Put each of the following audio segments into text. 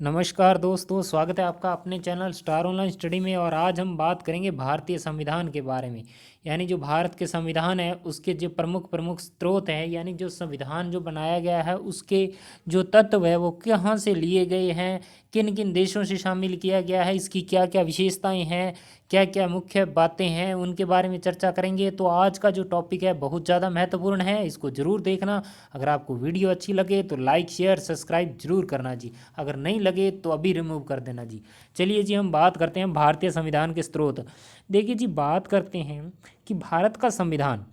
नमस्कार दोस्तों, स्वागत है आपका अपने चैनल स्टार ऑनलाइन स्टडी में। और आज हम बात करेंगे भारतीय संविधान के बारे में। यानी जो भारत के संविधान है उसके जो प्रमुख प्रमुख स्रोत हैं, यानी जो संविधान जो बनाया गया है उसके जो तत्व है वो कहाँ से लिए गए हैं, किन किन देशों से शामिल किया गया है, इसकी क्या क्या विशेषताएं हैं, क्या क्या मुख्य बातें हैं, उनके बारे में चर्चा करेंगे। तो आज का जो टॉपिक है बहुत ज़्यादा महत्वपूर्ण है, इसको ज़रूर देखना। अगर आपको वीडियो अच्छी लगे तो लाइक शेयर सब्सक्राइब जरूर करना जी, अगर नहीं लगे तो अभी रिमूव कर देना जी। चलिए जी, हम बात करते हैं भारतीय संविधान के स्रोत। देखिए जी, बात करते हैं कि भारत का संविधान,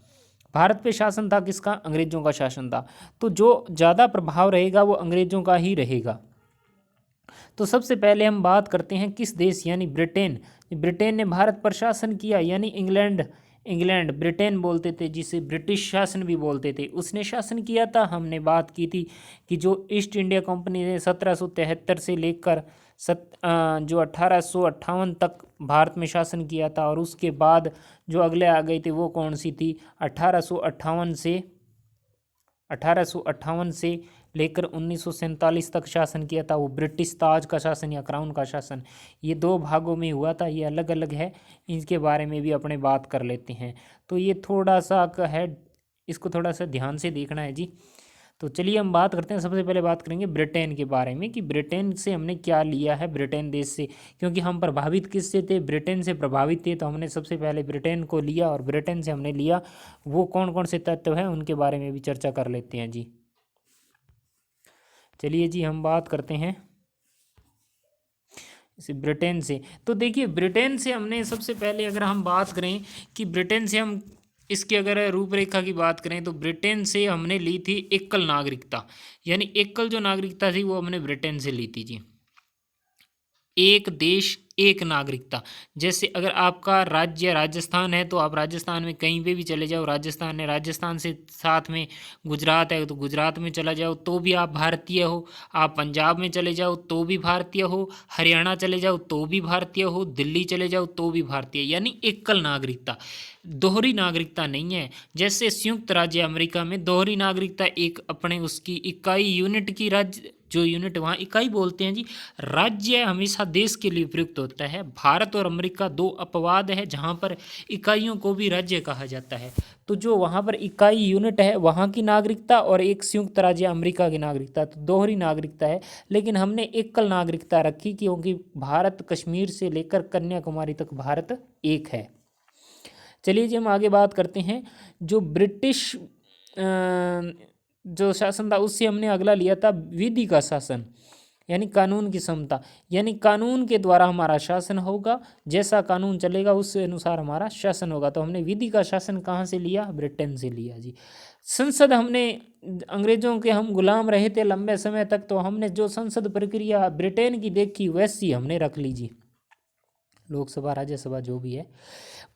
भारत पे शासन था किसका? अंग्रेजों का शासन था। तो जो ज़्यादा प्रभाव रहेगा वो अंग्रेजों का ही रहेगा। तो सबसे पहले हम बात करते हैं किस देश यानी ब्रिटेन। ब्रिटेन ने भारत पर शासन किया, यानी इंग्लैंड, इंग्लैंड ब्रिटेन बोलते थे जिसे ब्रिटिश शासन भी बोलते थे, उसने शासन किया था। हमने बात की थी कि जो ईस्ट इंडिया कंपनी ने 1773 से लेकर जो 1858 तक भारत में शासन किया था, और उसके बाद जो अगले आ गई थी वो कौन सी थी? 1858 से लेकर 1947 तक शासन किया था, वो ब्रिटिश ताज का शासन या क्राउन का शासन। ये दो भागों में हुआ था, ये अलग अलग है, इनके बारे में भी अपने बात कर लेते हैं। तो ये थोड़ा सा है, इसको थोड़ा सा ध्यान से देखना है जी। तो चलिए हम बात करते हैं। सबसे पहले बात करेंगे ब्रिटेन के बारे में कि ब्रिटेन से हमने क्या लिया है, ब्रिटेन देश से, क्योंकि हम प्रभावित किससे थे? ब्रिटेन से प्रभावित थे। तो हमने सबसे पहले ब्रिटेन को लिया, और ब्रिटेन से हमने लिया वो कौन कौन से तत्व हैं उनके बारे में भी चर्चा कर लेते हैं जी। चलिए जी, हम बात करते हैं इसे ब्रिटेन से। तो देखिए, ब्रिटेन से हमने सबसे पहले अगर हम बात करें कि ब्रिटेन से हम इसकी अगर रूपरेखा की बात करें तो ब्रिटेन से हमने ली थी एकल नागरिकता। यानी एकल जो नागरिकता थी वो हमने ब्रिटेन से ली थी जी। एक देश एक नागरिकता। जैसे अगर आपका राज्य राजस्थान है तो आप राजस्थान में कहीं पे भी चले जाओ, राजस्थान है, राजस्थान से साथ में गुजरात है तो गुजरात में चला जाओ तो भी आप भारतीय हो। आप पंजाब में चले जाओ तो भी भारतीय हो, हरियाणा चले जाओ तो भी भारतीय हो, दिल्ली चले जाओ तो भी भारतीय। यानी एकल नागरिकता, दोहरी नागरिकता नहीं है। जैसे संयुक्त राज्य अमेरिका में दोहरी नागरिकता एक अपने उसकी इकाई यूनिट की राज्य, जो यूनिट वहाँ इकाई बोलते हैं जी। राज्य हमेशा देश के लिए प्रयुक्त होता है। भारत और अमेरिका दो अपवाद है जहाँ पर इकाइयों को भी राज्य कहा जाता है। तो जो वहाँ पर इकाई यूनिट है वहाँ की नागरिकता, और एक संयुक्त राज्य अमेरिका की नागरिकता, तो दोहरी नागरिकता है। लेकिन हमने एकल नागरिकता रखी क्योंकि भारत कश्मीर से लेकर कन्याकुमारी तक भारत एक है। चलिए जी, हम आगे बात करते हैं। जो ब्रिटिश जो शासन था उससे हमने अगला लिया था विधि का शासन, यानी कानून की समता। यानी कानून के द्वारा हमारा शासन होगा, जैसा कानून चलेगा उस अनुसार हमारा शासन होगा। तो हमने विधि का शासन कहाँ से लिया? ब्रिटेन से लिया जी। संसद हमने, अंग्रेजों के हम गुलाम रहे थे लंबे समय तक, तो हमने जो संसद प्रक्रिया ब्रिटेन की देखी वैसी हमने रख ली जी, लोकसभा राज्यसभा जो भी है।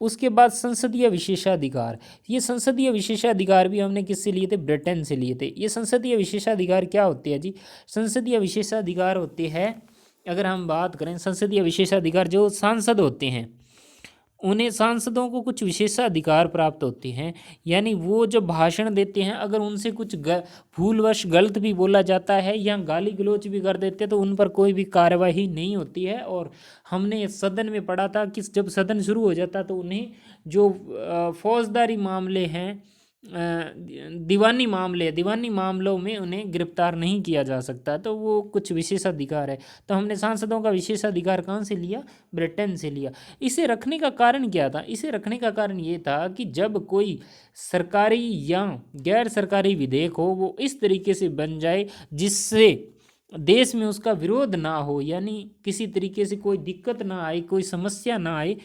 उसके बाद संसदीय विशेषाधिकार, ये संसदीय विशेषाधिकार भी हमने किससे लिए थे? ब्रिटेन से लिए थे। ये संसदीय विशेषाधिकार क्या होते हैं जी? संसदीय विशेषाधिकार होते हैं, अगर हम बात करें संसदीय विशेषाधिकार, जो सांसद होते हैं उन्हें, सांसदों को कुछ विशेषाधिकार प्राप्त होते हैं। यानी वो जब भाषण देते हैं अगर उनसे कुछ भूलवश गलत भी बोला जाता है या गाली गलौज भी कर देते हैं तो उन पर कोई भी कार्यवाही नहीं होती है। और हमने सदन में पढ़ा था कि जब सदन शुरू हो जाता तो उन्हें जो फौजदारी मामले हैं, दीवानी मामलों में उन्हें गिरफ्तार नहीं किया जा सकता। तो वो कुछ विशेषाधिकार है। तो हमने सांसदों का विशेषाधिकार कहाँ से लिया? ब्रिटेन से लिया। इसे रखने का कारण क्या था? इसे रखने का कारण ये था कि जब कोई सरकारी या गैर सरकारी विधेयक हो वो इस तरीके से बन जाए जिससे देश में उसका विरोध ना हो, यानी किसी तरीके से कोई दिक्कत ना आए, कोई समस्या ना आए,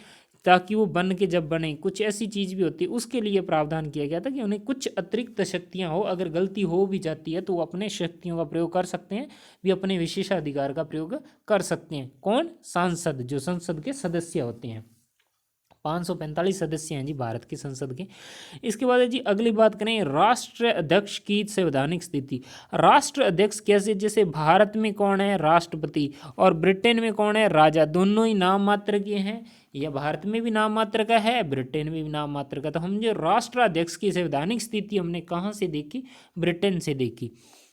ताकि वो बन के जब बने कुछ ऐसी चीज़ भी होती है उसके लिए प्रावधान किया गया था कि उन्हें कुछ अतिरिक्त शक्तियां हो, अगर गलती हो भी जाती है तो वो अपने शक्तियों का प्रयोग कर सकते हैं, भी अपने विशेषाधिकार का प्रयोग कर सकते हैं। कौन? सांसद, जो संसद के सदस्य होते हैं। 545 सदस्य हैं जी भारत की संसद के। इसके बाद है जी, अगली बात करें राष्ट्र अध्यक्ष की संवैधानिक स्थिति। राष्ट्र अध्यक्ष कैसे? जैसे भारत में कौन है? राष्ट्रपति। और ब्रिटेन में कौन है? राजा। दोनों ही नाम मात्र के हैं, या भारत में भी नाम मात्र का है, ब्रिटेन में भी नाम मात्र का। तो हम जो राष्ट्राध्यक्ष की संवैधानिक स्थिति हमने कहाँ से देखी? ब्रिटेन से देखी।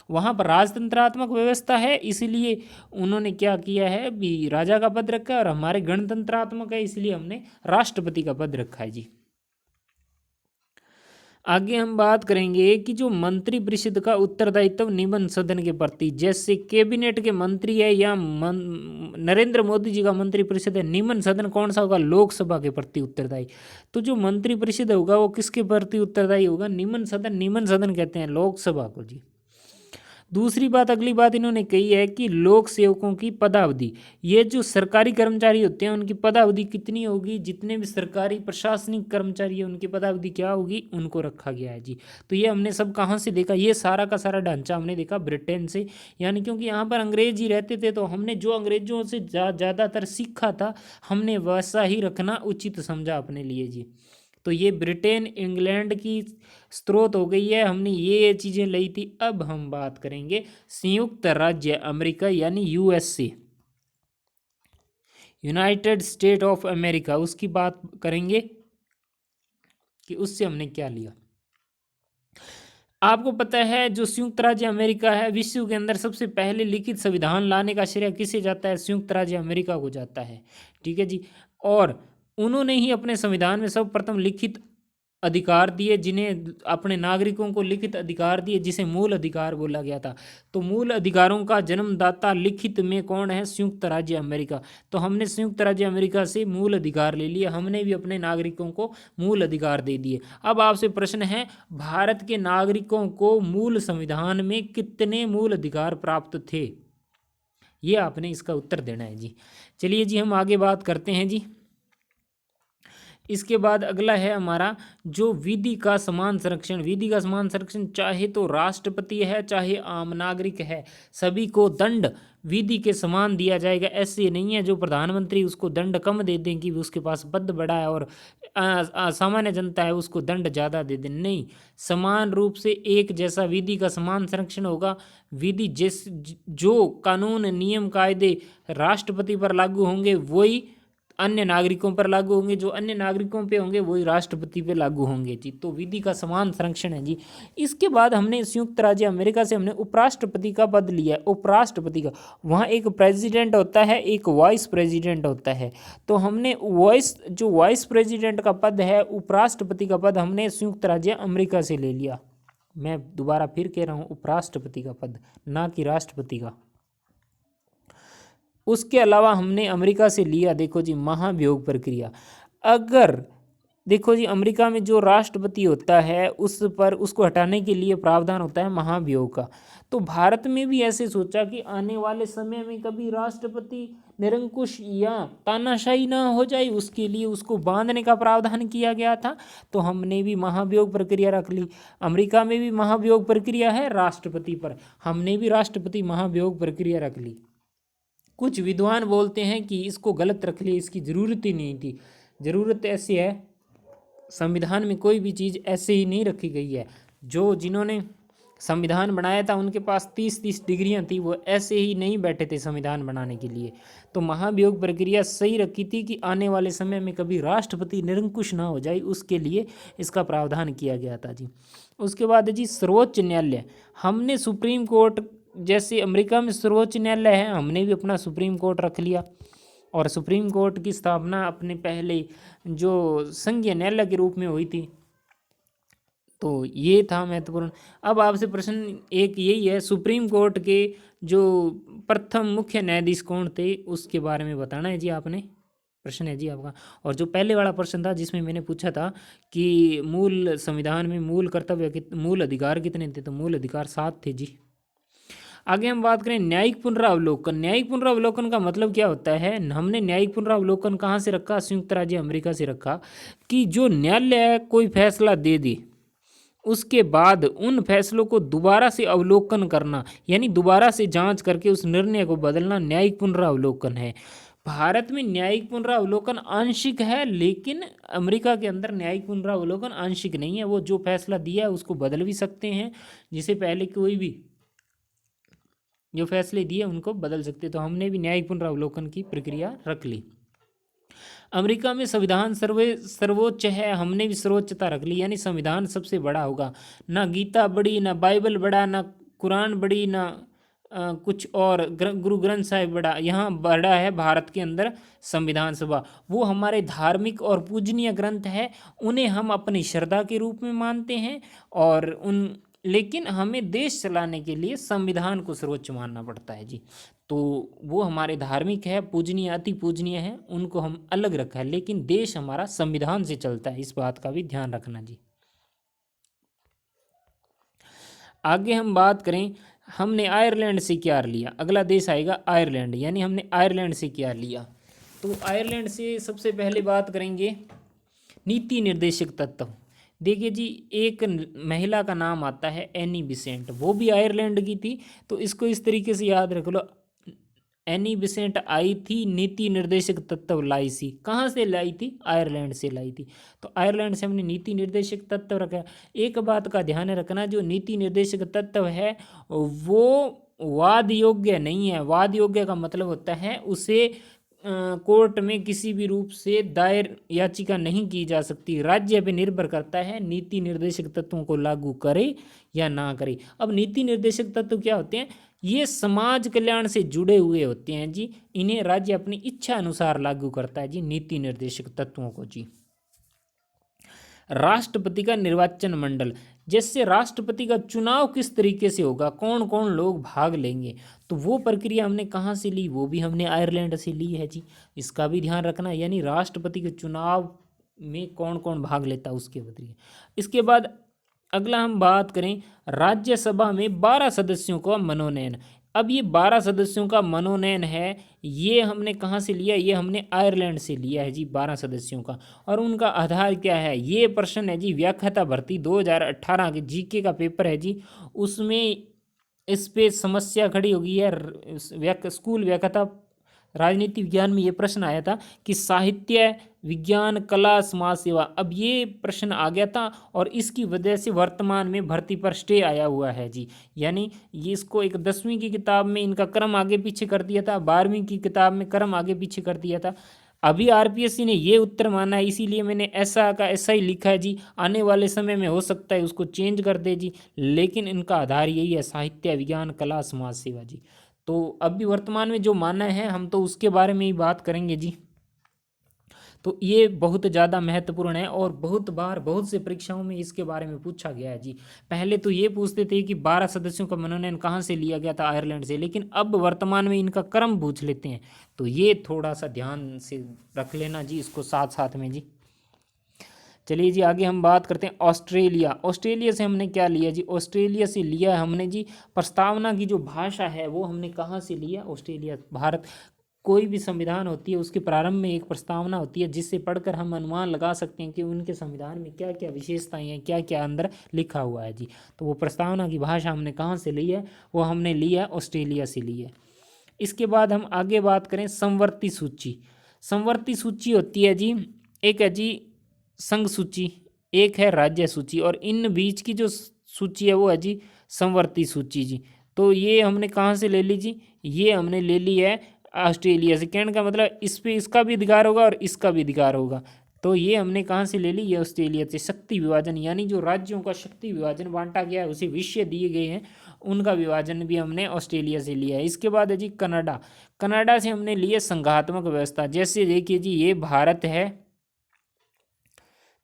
वहाँ पर राजतंत्रात्मक व्यवस्था है, इसलिए उन्होंने क्या किया है भी राजा का पद रखा है, और हमारे गणतंत्रात्मक है इसलिए हमने राष्ट्रपति का पद रखा है जी। आगे हम बात करेंगे कि जो मंत्रिपरिषद का उत्तरदायित्व निम्न सदन के प्रति, जैसे कैबिनेट के मंत्री है या नरेंद्र मोदी जी का मंत्रिपरिषद है, निम्न सदन कौन सा होगा, लोकसभा के प्रति उत्तरदायी। तो जो मंत्रिपरिषद होगा वो किसके प्रति उत्तरदायी होगा, निम्न सदन। निम्न सदन कहते हैं लोकसभा को जी। दूसरी बात, अगली बात इन्होंने कही है कि लोक सेवकों की पदावधि, ये जो सरकारी कर्मचारी होते हैं उनकी पदावधि कितनी होगी, जितने भी सरकारी प्रशासनिक कर्मचारी हैं उनकी पदावधि क्या होगी, उनको रखा गया है जी। तो ये हमने सब कहाँ से देखा, ये सारा का सारा ढांचा हमने देखा ब्रिटेन से, यानी क्योंकि यहाँ पर अंग्रेज ही रहते थे तो हमने जो अंग्रेजों से ज़्यादातर सीखा था हमने वैसा ही रखना उचित समझा अपने लिए जी। तो ये ब्रिटेन इंग्लैंड की स्रोत हो गई है, हमने ये चीज़ें ली थी। अब हम बात करेंगे संयुक्त राज्य अमेरिका यानी USA, United state of America, उसकी बात करेंगे कि उससे हमने क्या लिया। आपको पता है जो संयुक्त राज्य अमेरिका है, विश्व के अंदर सबसे पहले लिखित संविधान लाने का श्रेय किसे जाता है, संयुक्त राज्य अमेरिका को जाता है, ठीक है जी। और उन्होंने ही अपने संविधान में सर्वप्रथम लिखित अधिकार दिए, जिन्हें अपने नागरिकों को लिखित अधिकार दिए, जिसे मूल अधिकार बोला गया था। तो मूल अधिकारों का जन्मदाता लिखित में कौन है, संयुक्त राज्य अमेरिका। तो हमने संयुक्त राज्य अमेरिका से मूल अधिकार ले लिए, हमने भी अपने नागरिकों को मूल अधिकार दे दिए। अब आपसे प्रश्न है, भारत के नागरिकों को मूल संविधान में कितने मूल अधिकार प्राप्त थे, ये आपने इसका उत्तर देना है जी। चलिए जी हम आगे बात करते हैं जी। इसके बाद अगला है हमारा जो विधि का समान संरक्षण। विधि का समान संरक्षण चाहे तो राष्ट्रपति है चाहे आम नागरिक है, सभी को दंड विधि के समान दिया जाएगा। ऐसे नहीं है जो प्रधानमंत्री उसको दंड कम दे दें कि उसके पास पद बड़ा है और सामान्य जनता है उसको दंड ज़्यादा दे दें, नहीं, समान रूप से एक जैसा विधि का समान संरक्षण होगा। विधि जिस जो कानून नियम कायदे राष्ट्रपति पर लागू होंगे वही अन्य नागरिकों पर लागू होंगे, जो अन्य नागरिकों पे होंगे वही राष्ट्रपति पे लागू होंगे जी। तो विधि का समान संरक्षण है जी। इसके बाद हमने संयुक्त राज्य अमेरिका से हमने उपराष्ट्रपति का पद लिया है। उपराष्ट्रपति का, वहाँ एक प्रेसिडेंट होता है एक वाइस प्रेसिडेंट होता है। तो हमने वाइस प्रेसिडेंट का पद है, उपराष्ट्रपति का पद हमने संयुक्त राज्य अमेरिका से ले लिया। मैं दोबारा फिर कह रहा हूँ, उपराष्ट्रपति का पद, ना कि राष्ट्रपति का। उसके अलावा हमने अमेरिका से लिया, देखो जी, महाभियोग प्रक्रिया। अगर देखो जी अमेरिका में जो राष्ट्रपति होता है उस पर उसको हटाने के लिए प्रावधान होता है महाभियोग का। तो भारत में भी ऐसे सोचा कि आने वाले समय में कभी राष्ट्रपति निरंकुश या तानाशाही ना हो जाए, उसके लिए उसको बांधने का प्रावधान किया गया था। तो हमने भी महाभियोग प्रक्रिया रख ली। अमेरिका में भी महाभियोग प्रक्रिया है राष्ट्रपति पर, हमने भी राष्ट्रपति महाभियोग प्रक्रिया रख ली। कुछ विद्वान बोलते हैं कि इसको गलत रख लिया, इसकी ज़रूरत ही नहीं थी। ज़रूरत ऐसी है, संविधान में कोई भी चीज़ ऐसे ही नहीं रखी गई है। जिन्होंने संविधान बनाया था उनके पास 30-30 डिग्रियां थी, वो ऐसे ही नहीं बैठे थे संविधान बनाने के लिए। तो महाभियोग प्रक्रिया सही रखी थी कि आने वाले समय में कभी राष्ट्रपति निरंकुश ना हो जाए, उसके लिए इसका प्रावधान किया गया था जी। उसके बाद जी सर्वोच्च न्यायालय, हमने सुप्रीम कोर्ट, जैसे अमेरिका में सर्वोच्च न्यायालय है, हमने भी अपना सुप्रीम कोर्ट रख लिया। और सुप्रीम कोर्ट की स्थापना अपने पहले जो संघीय न्यायालय के रूप में हुई थी। तो ये था महत्वपूर्ण। अब आपसे प्रश्न एक यही है, सुप्रीम कोर्ट के जो प्रथम मुख्य न्यायाधीश कौन थे उसके बारे में बताना है जी आपने। प्रश्न है जी आपका। और जो पहले वाला प्रश्न था जिसमें मैंने पूछा था कि मूल संविधान में मूल कर्तव्य मूल अधिकार कितने थे, तो मूल अधिकार 7 थे जी। आगे हम बात करें न्यायिक पुनरावलोकन। न्यायिक पुनरावलोकन का मतलब क्या होता है, हमने न्यायिक पुनरावलोकन कहाँ से रखा, संयुक्त राज्य अमेरिका से रखा। कि जो न्यायालय कोई फैसला दे दे उसके बाद उन फैसलों को दोबारा से अवलोकन करना, यानी दोबारा से जांच करके उस निर्णय को बदलना, न्यायिक पुनरावलोकन है। भारत में न्यायिक पुनरावलोकन आंशिक है, लेकिन अमेरिका के अंदर न्यायिक पुनरावलोकन आंशिक नहीं है। वो जो फैसला दिया है उसको बदल भी सकते हैं, जिसे पहले कोई भी जो फैसले दिए उनको बदल सकते। तो हमने भी न्यायिक पुनरावलोकन की प्रक्रिया रख ली। अमेरिका में संविधान सर्वोच्च है, हमने भी सर्वोच्चता रख ली, यानी संविधान सबसे बड़ा होगा। ना गीता बड़ी, ना बाइबल बड़ा, ना कुरान बड़ी ना कुछ और गुरु ग्रंथ साहिब बड़ा, यहाँ बड़ा है भारत के अंदर संविधान सभा। वो हमारे धार्मिक और पूजनीय ग्रंथ है, उन्हें हम अपनी श्रद्धा के रूप में मानते हैं। और लेकिन हमें देश चलाने के लिए संविधान को सर्वोच्च मानना पड़ता है जी। तो वो हमारे धार्मिक है, पूजनीय, अति पूजनीय है, उनको हम अलग रखा है, लेकिन देश हमारा संविधान से चलता है, इस बात का भी ध्यान रखना जी। आगे हम बात करें, हमने आयरलैंड से क्या लिया, अगला देश आएगा आयरलैंड, यानी हमने आयरलैंड से क्या लिया। तो आयरलैंड से सबसे पहले बात करेंगे नीति निर्देशक तत्व। देखिए जी, एक महिला का नाम आता है एनी बिसेंट, वो भी आयरलैंड की थी। तो इसको इस तरीके से याद रख लो, एनी बिसेंट आई थी, नीति निर्देशक तत्व लाई सी। कहाँ से लाई थी? आयरलैंड से लाई थी। तो आयरलैंड से हमने नीति निर्देशक तत्व रखा। एक बात का ध्यान रखना, जो नीति निर्देशक तत्व है वो वाद योग्य नहीं है। वाद योग्य का मतलब होता है उसे कोर्ट में किसी भी रूप से दायर याचिका नहीं की जा सकती। राज्य पे निर्भर करता है नीति निर्देशक तत्वों को लागू करे या ना करे। अब नीति निर्देशक तत्व क्या होते हैं? ये समाज कल्याण से जुड़े हुए होते हैं जी। इन्हें राज्य अपनी इच्छा अनुसार लागू करता है जी, नीति निर्देशक तत्वों को जी। राष्ट्रपति का निर्वाचन मंडल, जैसे राष्ट्रपति का चुनाव किस तरीके से होगा, कौन कौन लोग भाग लेंगे, तो वो प्रक्रिया हमने कहाँ से ली? वो भी हमने आयरलैंड से ली है जी। इसका भी ध्यान रखना, यानी राष्ट्रपति के चुनाव में कौन कौन भाग लेता उसके प्रक्रिया। इसके बाद अगला हम बात करें, राज्यसभा में 12 सदस्यों का मनोनयन। अब ये 12 सदस्यों का मनोनयन है, ये हमने कहाँ से लिया? ये हमने आयरलैंड से लिया है जी, 12 सदस्यों का। और उनका आधार क्या है? ये प्रश्न है जी, व्याख्याता भर्ती 2018 के जीके का पेपर है जी, उसमें इस पे समस्या खड़ी हो गई है। स्कूल व्याख्याता राजनीति विज्ञान में ये प्रश्न आया था कि साहित्य, विज्ञान, कला, समाज सेवा, अब ये प्रश्न आ गया था और इसकी वजह से वर्तमान में भर्ती पर स्टे आया हुआ है जी। यानी ये इसको एक 10वीं की किताब में इनका क्रम आगे पीछे कर दिया था, 12वीं की किताब में क्रम आगे पीछे कर दिया था। अभी आरपीएससी ने ये उत्तर माना है, इसीलिए मैंने ऐसा का ऐसा ही लिखा है जी। आने वाले समय में हो सकता है उसको चेंज कर दे जी, लेकिन इनका आधार यही है, साहित्य, विज्ञान, कला, समाज सेवा जी। तो अभी वर्तमान में जो माना है हम तो उसके बारे में ही बात करेंगे जी। तो ये बहुत ज़्यादा महत्वपूर्ण है और बहुत बार बहुत से परीक्षाओं में इसके बारे में पूछा गया है जी। पहले तो ये पूछते थे कि 12 सदस्यों का मनोनयन कहाँ से लिया गया था? आयरलैंड से, लेकिन अब वर्तमान में इनका क्रम पूछ लेते हैं। तो ये थोड़ा सा ध्यान से रख लेना जी, इसको साथ साथ में जी। चलिए जी, आगे हम बात करते हैं ऑस्ट्रेलिया। ऑस्ट्रेलिया से हमने क्या लिया जी? ऑस्ट्रेलिया से लिया हमने जी प्रस्तावना की जो भाषा है वो हमने कहाँ से लिया? ऑस्ट्रेलिया। भारत कोई भी संविधान होती है उसके प्रारंभ में एक प्रस्तावना होती है, जिससे पढ़कर हम अनुमान लगा सकते हैं कि उनके संविधान में क्या क्या विशेषताएं हैं, क्या क्या अंदर लिखा हुआ है जी। तो वो प्रस्तावना की भाषा हमने कहाँ से ली है? वो हमने ली है ऑस्ट्रेलिया से ली है। इसके बाद हम आगे बात करें संवर्ती सूची। संवर्ती सूची होती है जी, एक है जी संघ सूची, एक है राज्य सूची, और इन बीच की जो सूची है वो है जी संवर्ती सूची जी। तो ये हमने कहाँ से ले ली जी? ये हमने ले ली है ऑस्ट्रेलिया से। कहने का मतलब इस पे इसका भी अधिकार होगा और इसका भी अधिकार होगा। तो ये हमने कहाँ से ले ली? ये ऑस्ट्रेलिया से। शक्ति विभाजन, यानी जो राज्यों का शक्ति विभाजन बांटा गया है, उसे विषय दिए गए हैं, उनका विभाजन भी हमने ऑस्ट्रेलिया से लिया है। इसके बाद है जी कनाडा। कनाडा से हमने लिए संघात्मक व्यवस्था। जैसे देखिए जी, ये भारत है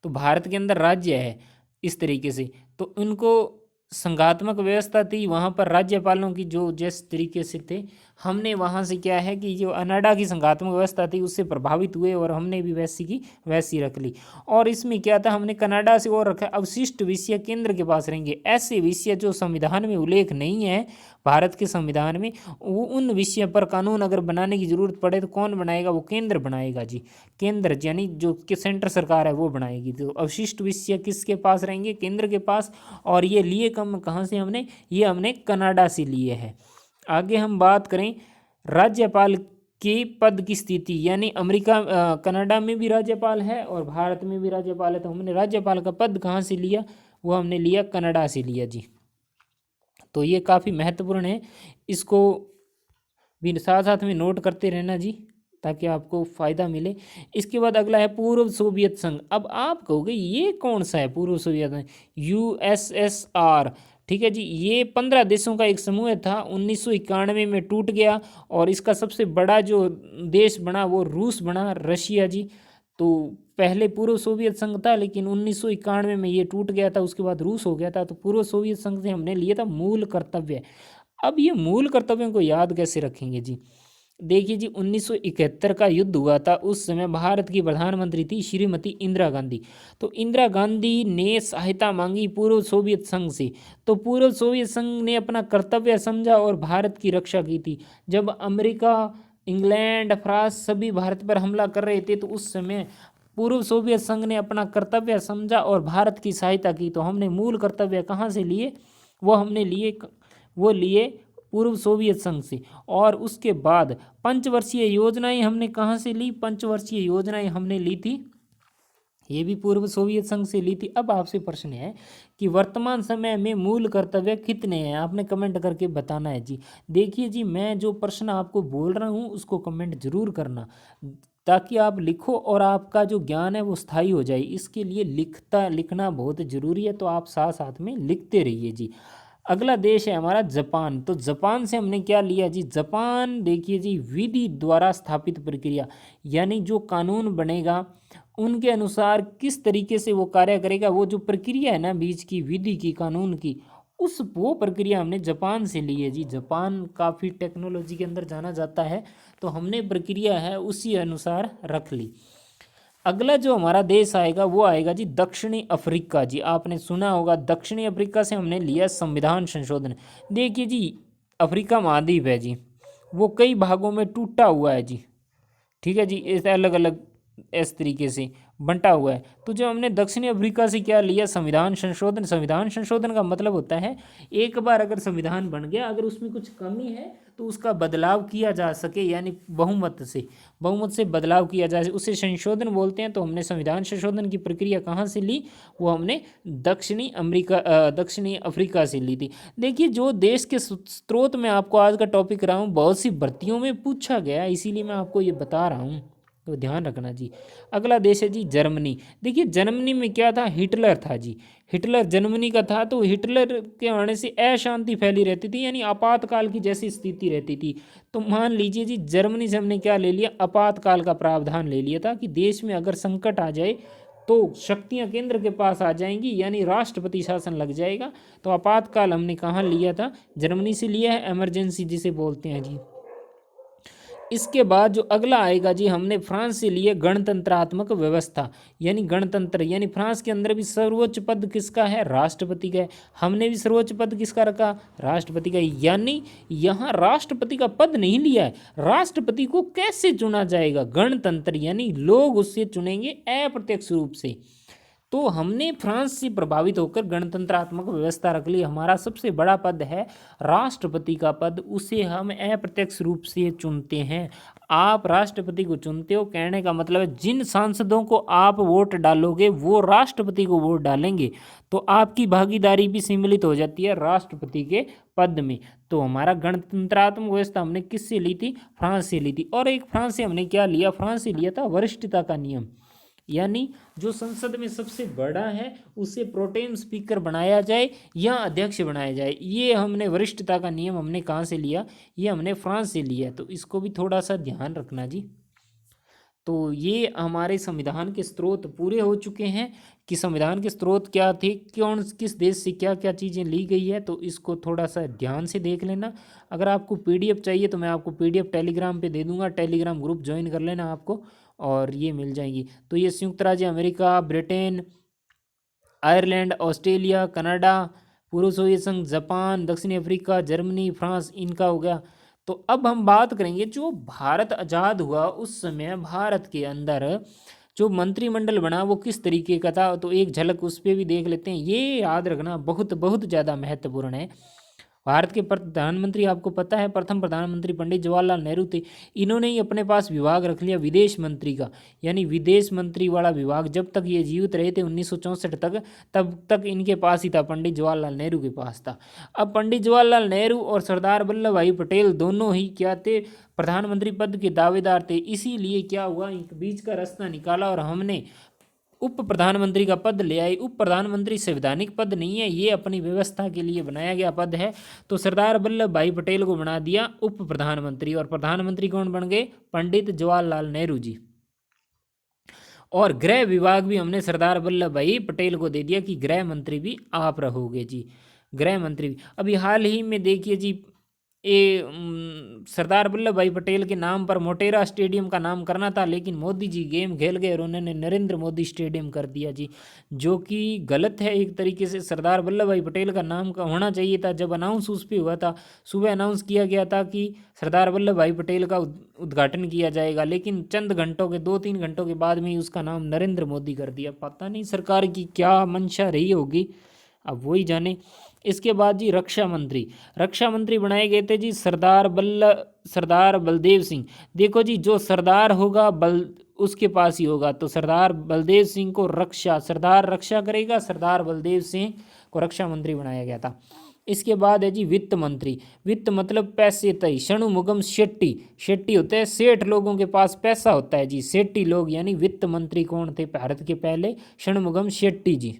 तो भारत के अंदर राज्य है इस तरीके से, तो उनको संघात्मक व्यवस्था थी, वहाँ पर राज्यपालों की जो जिस तरीके से थे, हमने वहाँ से क्या है कि जो कनाडा की संघात्मक व्यवस्था थी उससे प्रभावित हुए और हमने भी वैसी की वैसी रख ली। और इसमें क्या था, हमने कनाडा से और रखा अवशिष्ट विषय केंद्र के पास रहेंगे। ऐसे विषय जो संविधान में उल्लेख नहीं है, भारत के संविधान में, वो उन विषय पर कानून अगर बनाने की जरूरत पड़े तो कौन बनाएगा? वो केंद्र बनाएगा जी। केंद्र यानी जो कि सेंटर सरकार है वो बनाएगी। तो अवशिष्ट विषय किसके पास रहेंगे? केंद्र के पास। और ये लिए कम कहाँ से हमने? ये हमने कनाडा से लिए हैं। आगे हम बात करें राज्यपाल के पद की स्थिति, यानी अमेरिका कनाडा में भी राज्यपाल है और भारत में भी राज्यपाल है, तो हमने राज्यपाल का पद कहाँ से लिया? वो हमने लिया कनाडा से लिया जी। तो ये काफ़ी महत्वपूर्ण है, इसको भी साथ साथ में नोट करते रहना जी, ताकि आपको फ़ायदा मिले। इसके बाद अगला है पूर्व सोवियत संघ। अब आप कहोगे ये कौन सा है पूर्व सोवियत संघ? USSR, ठीक है जी। ये 15 देशों का एक समूह था, 1991 में टूट गया और इसका सबसे बड़ा जो देश बना वो रूस बना, रशिया जी। तो पहले पूर्व सोवियत संघ था, लेकिन 1991 में ये टूट गया था, उसके बाद रूस हो गया था। तो पूर्व सोवियत संघ से हमने लिया था मूल कर्तव्य। अब ये मूल कर्तव्यों को याद कैसे रखेंगे जी? देखिए जी, 1971 का युद्ध हुआ था, उस समय भारत की प्रधानमंत्री थी श्रीमती इंदिरा गांधी। तो इंदिरा गांधी ने सहायता मांगी पूर्व सोवियत संघ से। तो पूर्व सोवियत संघ ने अपना कर्तव्य समझा और भारत की रक्षा की थी। जब अमेरिका, इंग्लैंड, फ्रांस सभी भारत पर हमला कर रहे थे, तो उस समय पूर्व सोवियत संघ ने अपना कर्तव्य समझा और भारत की सहायता की। तो हमने मूल कर्तव्य कहाँ से लिए? वो लिए पूर्व सोवियत संघ से। और उसके बाद पंचवर्षीय योजनाएं हमने कहाँ से ली? पंचवर्षीय योजनाएं हमने ली थी, ये भी पूर्व सोवियत संघ से ली थी। अब आपसे प्रश्न है कि वर्तमान समय में मूल कर्तव्य कितने हैं? आपने कमेंट करके बताना है जी। देखिए जी, मैं जो प्रश्न आपको बोल रहा हूँ उसको कमेंट जरूर करना, ताकि आप लिखो और आपका जो ज्ञान है वो स्थायी हो जाए। इसके लिए लिखना बहुत ज़रूरी है, तो आप साथ साथ में लिखते रहिए जी। अगला देश है हमारा जापान। तो जापान से हमने क्या लिया जी? जापान देखिए जी, विधि द्वारा स्थापित प्रक्रिया, यानी जो कानून बनेगा उनके अनुसार किस तरीके से वो कार्य करेगा, वो जो प्रक्रिया है ना बीच की, विधि की, कानून की, वो प्रक्रिया हमने जापान से ली है जी। जापान काफ़ी टेक्नोलॉजी के अंदर जाना जाता है, तो हमने प्रक्रिया है उसी अनुसार रख ली। अगला जो हमारा देश आएगा वो आएगा जी दक्षिणी अफ्रीका जी। आपने सुना होगा, दक्षिणी अफ्रीका से हमने लिया संविधान संशोधन। देखिए जी, अफ्रीका महाद्वीप है जी, वो कई भागों में टूटा हुआ है जी। ठीक है जी, इस अलग अलग इस तरीके से बंटा हुआ है। तो जो हमने दक्षिणी अफ्रीका से क्या लिया? संविधान संशोधन। संविधान संशोधन का मतलब होता है एक बार अगर संविधान बन गया, अगर उसमें कुछ कमी है तो उसका बदलाव किया जा सके, यानी बहुमत से बदलाव किया जा सके, उसे संशोधन बोलते हैं। तो हमने संविधान संशोधन की प्रक्रिया कहाँ से ली? वो हमने दक्षिणी अफ्रीका से ली थी। देखिए, जो देश के स्रोत में आपको आज का टॉपिक रहा हूँ, बहुत सी भर्तियों में पूछा गया, इसीलिए मैं आपको ये बता रहा हूँ, तो ध्यान रखना जी। अगला देश है जी जर्मनी। देखिए, जर्मनी में क्या था? हिटलर था जी। हिटलर जर्मनी का था, तो हिटलर के आने से अशांति फैली रहती थी, यानी आपातकाल की जैसी स्थिति रहती थी। तो मान लीजिए जी, जर्मनी से हमने क्या ले लिया? आपातकाल का प्रावधान ले लिया था कि देश में अगर संकट आ जाए तो शक्तियां केंद्र के पास आ जाएंगी, यानी राष्ट्रपति शासन लग जाएगा। तो आपातकाल हमने कहाँ लिया था? जर्मनी से लिया है, इमरजेंसी जिसे बोलते हैं जी। इसके बाद जो अगला आएगा जी, हमने फ्रांस से लिए गणतंत्रात्मक व्यवस्था, यानी गणतंत्र, यानी फ्रांस के अंदर भी सर्वोच्च पद किसका है? राष्ट्रपति का है। हमने भी सर्वोच्च पद किसका रखा? राष्ट्रपति का। यानी यहाँ राष्ट्रपति का पद नहीं लिया है, राष्ट्रपति को कैसे चुना जाएगा? गणतंत्र, यानी लोग उससे चुनेंगे अप्रत्यक्ष रूप से। तो हमने फ्रांस से प्रभावित होकर गणतंत्रात्मक व्यवस्था रख ली। हमारा सबसे बड़ा पद है राष्ट्रपति का पद, उसे हम अप्रत्यक्ष रूप से चुनते हैं। आप राष्ट्रपति को चुनते हो, कहने का मतलब है जिन सांसदों को आप वोट डालोगे वो राष्ट्रपति को वोट डालेंगे, तो आपकी भागीदारी भी सम्मिलित हो जाती है राष्ट्रपति के पद में। तो हमारा गणतंत्रात्मक व्यवस्था हमने किससे ली थी? फ्रांस से ली थी। और एक फ्रांस से हमने क्या लिया? फ्रांस से लिया था वरिष्ठता का नियम, यानी जो संसद में सबसे बड़ा है उसे प्रोटेम स्पीकर बनाया जाए या अध्यक्ष बनाया जाए। ये हमने वरिष्ठता का नियम हमने कहाँ से लिया? ये हमने फ्रांस से लिया। तो इसको भी थोड़ा सा ध्यान रखना जी। तो ये हमारे संविधान के स्रोत पूरे हो चुके हैं कि संविधान के स्रोत क्या थे, कौन किस देश से क्या क्या चीज़ें ली गई है, तो इसको थोड़ा सा ध्यान से देख लेना। अगर आपको पीडीएफ चाहिए तो मैं आपको पीडीएफ टेलीग्राम पे दे दूंगा, टेलीग्राम ग्रुप ज्वाइन कर लेना आपको, और ये मिल जाएंगी। तो ये संयुक्त राज्य America, Britain, Ireland, Australia, Canada, पूर्व सोवियत संघ, जापान, दक्षिणी अफ्रीका, जर्मनी, फ्रांस, इनका हो गया। तो अब हम बात करेंगे जो भारत आज़ाद हुआ उस समय भारत के अंदर जो मंत्रिमंडल बना वो किस तरीके का था, तो एक झलक उस पर भी देख लेते हैं। ये याद रखना बहुत बहुत ज़्यादा महत्वपूर्ण है। भारत के प्रधानमंत्री आपको पता है, प्रथम प्रधानमंत्री पंडित जवाहरलाल नेहरू थे। इन्होंने ही अपने पास विभाग रख लिया विदेश मंत्री का, यानी विदेश मंत्री वाला विभाग जब तक ये जीवित रहे थे 1964 तक, तब तक इनके पास ही था, पंडित जवाहरलाल नेहरू के पास था। अब पंडित जवाहरलाल नेहरू और सरदार वल्लभ भाई पटेल दोनों ही क्या थे? प्रधानमंत्री पद के दावेदार थे। इसीलिए क्या हुआ, एक बीच का रास्ता निकाला और हमने उप प्रधानमंत्री का पद ले आई। उप प्रधानमंत्री संवैधानिक पद नहीं है, ये अपनी व्यवस्था के लिए बनाया गया पद है। तो सरदार वल्लभ भाई पटेल को बना दिया उप प्रधानमंत्री, और प्रधानमंत्री कौन बन गए? पंडित जवाहरलाल नेहरू जी। और गृह विभाग भी हमने सरदार वल्लभ भाई पटेल को दे दिया कि गृह मंत्री भी आप रहोगे जी, गृह मंत्री भी। अभी हाल ही में देखिए जी, ये सरदार वल्लभ भाई पटेल के नाम पर मोटेरा स्टेडियम का नाम करना था, लेकिन मोदी जी गेम खेल गए और उन्होंने नरेंद्र मोदी स्टेडियम कर दिया जी, जो कि गलत है एक तरीके से। सरदार वल्लभ भाई पटेल का नाम का होना चाहिए था। जब अनाउंस उस पर हुआ था, सुबह अनाउंस किया गया था कि सरदार वल्लभ भाई पटेल का उद्घाटन किया जाएगा, लेकिन चंद घंटों के 2-3 घंटों के बाद में ही उसका नाम नरेंद्र मोदी कर दिया। पता नहीं सरकार की क्या मंशा रही होगी, अब वही जाने। इसके बाद जी रक्षा मंत्री बनाए गए थे जी सरदार बलदेव सिंह। देखो जी, जो सरदार होगा उसके पास ही होगा, तो सरदार बलदेव सिंह को सरदार रक्षा करेगा, सरदार बलदेव सिंह को रक्षा मंत्री बनाया गया था। इसके बाद है जी वित्त मंत्री। वित्त मतलब पैसे तय। षणमुगम शेट्टी होते हैं, सेठ लोगों के पास पैसा होता है जी, सेठी लोग, यानी वित्त मंत्री कौन थे भारत के पहले? षणमुगम शेट्टी जी।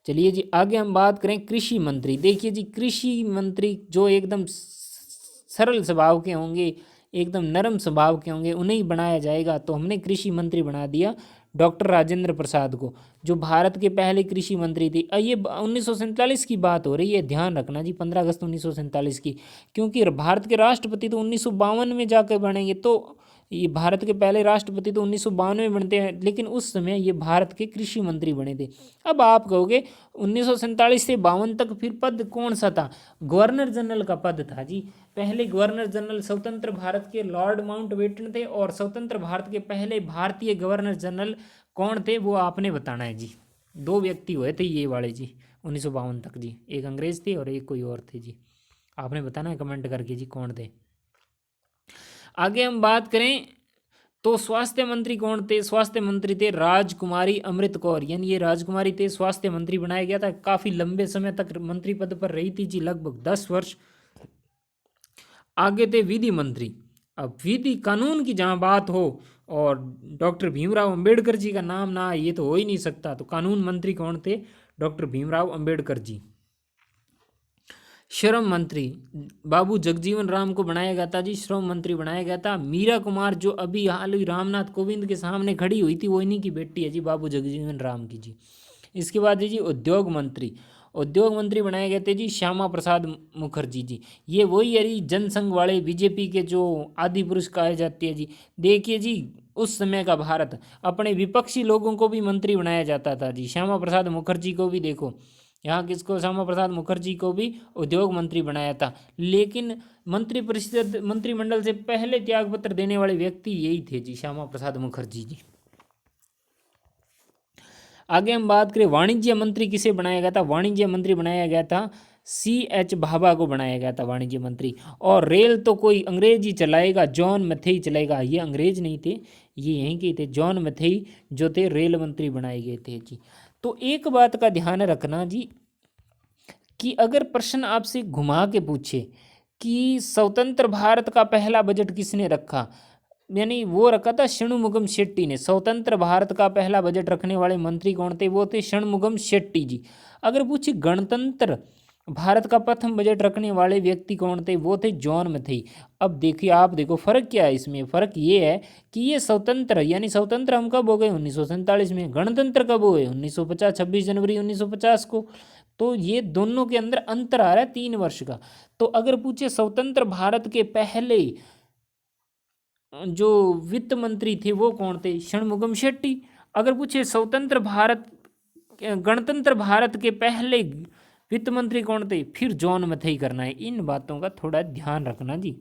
चलिए जी आगे हम बात करें कृषि मंत्री। देखिए जी, कृषि मंत्री जो एकदम सरल स्वभाव के होंगे, एकदम नरम स्वभाव के होंगे, उन्हें ही बनाया जाएगा। तो हमने कृषि मंत्री बना दिया डॉक्टर राजेंद्र प्रसाद को, जो भारत के पहले कृषि मंत्री थे। ये 1947 की बात हो रही है, ध्यान रखना जी, 15 अगस्त 1947 की, क्योंकि भारत के राष्ट्रपति तो 1952 में जाकर बनेंगे। तो ये भारत के पहले राष्ट्रपति तो 1952 में बनते हैं, लेकिन उस समय ये भारत के कृषि मंत्री बने थे। अब आप कहोगे 1947 से 52 तक फिर पद कौन सा था? गवर्नर जनरल का पद था जी। पहले गवर्नर जनरल स्वतंत्र भारत के लॉर्ड माउंटबेटन थे, और स्वतंत्र भारत के पहले भारतीय गवर्नर जनरल कौन थे वो आपने बताना है जी। 2 व्यक्ति हुए थे ये वाले जी 1952 तक जी, एक अंग्रेज थे और एक कोई और थे जी। आपने बताना है कमेंट करके जी कौन थे। आगे हम बात करें तो स्वास्थ्य मंत्री कौन थे? स्वास्थ्य मंत्री थे राजकुमारी अमृत कौर, यानी ये राजकुमारी थे, स्वास्थ्य मंत्री बनाया गया था। काफ़ी लंबे समय तक मंत्री पद पर रही थी जी, लगभग 10 वर्ष। आगे थे विधि मंत्री। अब विधि कानून की जहाँ बात हो और डॉक्टर भीमराव अंबेडकर जी का नाम ना आए, ये तो हो ही नहीं सकता। तो कानून मंत्री कौन थे? डॉक्टर भीमराव अंबेडकर जी। श्रम मंत्री बाबू जगजीवन राम को बनाया गया था जी, श्रम मंत्री बनाया गया था। मीरा कुमार जो अभी हाल ही रामनाथ कोविंद के सामने खड़ी हुई थी, वो इन्हीं की बेटी है जी, बाबू जगजीवन राम की जी। इसके बाद है जी उद्योग मंत्री बनाए गए थे जी श्यामा प्रसाद मुखर्जी जी। ये वही है जनसंघ वाले बीजेपी के जो आदि पुरुष कहे जाते हैं जी। देखिए जी, उस समय का भारत अपने विपक्षी लोगों को भी मंत्री बनाया जाता था जी। श्यामा प्रसाद मुखर्जी को भी देखो, यहाँ किसको? श्यामा प्रसाद मुखर्जी को भी उद्योग मंत्री बनाया था। लेकिन मंत्रिमंडल से पहले त्यागपत्र देने वाले व्यक्ति यही थे जी, श्यामा प्रसाद मुखर्जी जी। आगे हम बात करें वाणिज्य मंत्री किसे बनाया गया था? वाणिज्य मंत्री बनाया गया था C.H. भाभा को बनाया गया था वाणिज्य मंत्री। और रेल तो कोई अंग्रेज ही चलाएगा, जॉन मैथेई चलाएगा। ये अंग्रेज नहीं थे, ये यहीं के थे, जॉन मैथेई जो थे रेल मंत्री बनाए गए थे जी। तो एक बात का ध्यान रखना जी, कि अगर प्रश्न आपसे घुमा के पूछे कि स्वतंत्र भारत का पहला बजट किसने रखा, यानी वो रखा था षणमुगम शेट्टी ने। स्वतंत्र भारत का पहला बजट रखने वाले मंत्री कौन थे? वो थे षणमुगम शेट्टी जी। अगर पूछे गणतंत्र भारत का प्रथम बजट रखने वाले व्यक्ति कौन थे? वो थे जॉन मैथेई। अब देखिए, आप देखो फर्क क्या है इसमें। फर्क ये है कि ये स्वतंत्र, यानी स्वतंत्र हम कब हो गए? 1947 में। गणतंत्र कब हुए? 1950, 26 जनवरी 1950 को। तो ये दोनों के अंदर अंतर आ रहा है 3 वर्ष का। तो अगर पूछे स्वतंत्र भारत के पहले जो वित्त मंत्री थे वो कौन थे? षणमुगम शेट्टी। अगर पूछे गणतंत्र भारत के पहले वित्त मंत्री कौन थे? फिर जॉन मैथेई करना है। इन बातों का थोड़ा ध्यान रखना जी,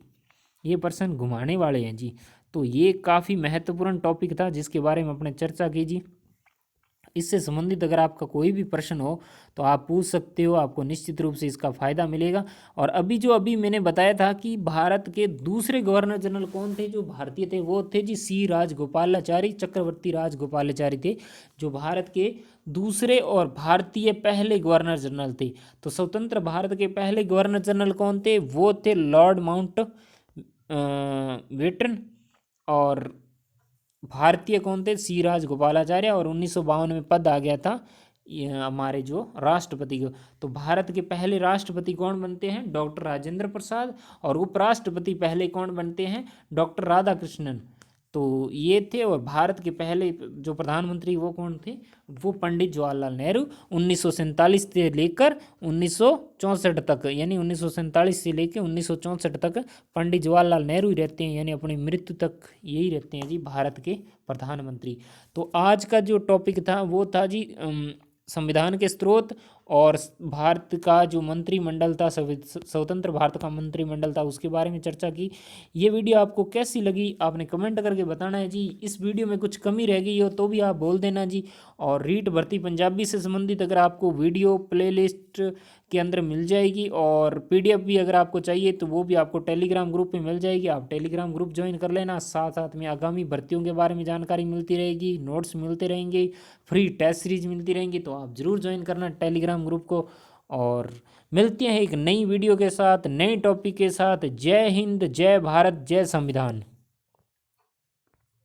ये प्रश्न घुमाने वाले हैं जी। तो ये काफ़ी महत्वपूर्ण टॉपिक था जिसके बारे में अपने चर्चा की जी। इससे संबंधित अगर आपका कोई भी प्रश्न हो तो आप पूछ सकते हो, आपको निश्चित रूप से इसका फ़ायदा मिलेगा। और अभी मैंने बताया था कि भारत के दूसरे गवर्नर जनरल कौन थे जो भारतीय थे? वो थे जी C. राजगोपालाचारी, चक्रवर्ती राजगोपालाचारी थे, जो भारत के दूसरे और भारतीय पहले गवर्नर जनरल थे। तो स्वतंत्र भारत के पहले गवर्नर जनरल कौन थे? वो थे लॉर्ड माउंट बेटन। और भारतीय कौन थे? सी राजगोपालाचार्य। और 1952 में पद आ गया था ये हमारे जो राष्ट्रपति को। तो भारत के पहले राष्ट्रपति कौन बनते हैं? डॉक्टर राजेंद्र प्रसाद। और उपराष्ट्रपति पहले कौन बनते हैं? डॉक्टर राधाकृष्णन। तो ये थे। और भारत के पहले जो प्रधानमंत्री वो कौन थे? वो पंडित जवाहरलाल नेहरू। 1947 से लेकर 1964 तक, यानी 1947 से लेकर 1964 तक पंडित जवाहरलाल नेहरू ही रहते हैं, यानी अपनी मृत्यु तक यही रहते हैं जी भारत के प्रधानमंत्री। तो आज का जो टॉपिक था वो था जी संविधान के स्रोत और भारत का जो मंत्रिमंडल था, स्वतंत्र भारत का मंत्रिमंडल था, उसके बारे में चर्चा की। ये वीडियो आपको कैसी लगी आपने कमेंट करके बताना है जी। इस वीडियो में कुछ कमी रह गई हो तो भी आप बोल देना जी। और रीट भर्ती पंजाबी से संबंधित अगर आपको वीडियो प्लेलिस्ट के अंदर मिल जाएगी, और पीडीएफ भी अगर आपको चाहिए तो वो भी आपको टेलीग्राम ग्रुप में मिल जाएगी। आप टेलीग्राम ग्रुप ज्वाइन कर लेना। साथ साथ में आगामी भर्तियों के बारे में जानकारी मिलती रहेगी, नोट्स मिलते रहेंगे, फ्री टेस्ट सीरीज मिलती रहेंगी। तो आप ज़रूर ज्वाइन करना टेलीग्राम ग्रुप को। और मिलते हैं एक नई वीडियो के साथ, नए टॉपिक के साथ। जय हिंद, जय भारत, जय संविधान।